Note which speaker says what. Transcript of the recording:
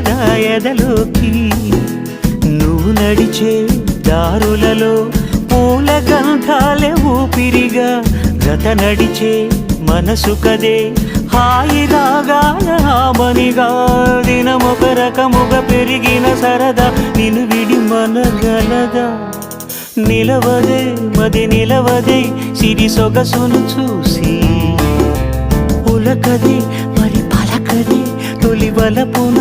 Speaker 1: సరదా ఎదలోకి నువ్వు నడిచే దారులలో పూల గంధాలే ఊపిరిగా గత నడిచే మనసు కదే హాయి రాగాల హామనిగా దినమొక రకముగా పెరిగిన సరదా నిన్ను విడి మనగలదా నిలవదే మది నిలవదే సిరి సొగసును చూసి పులకదే మరి పలకదే తొలి వలపున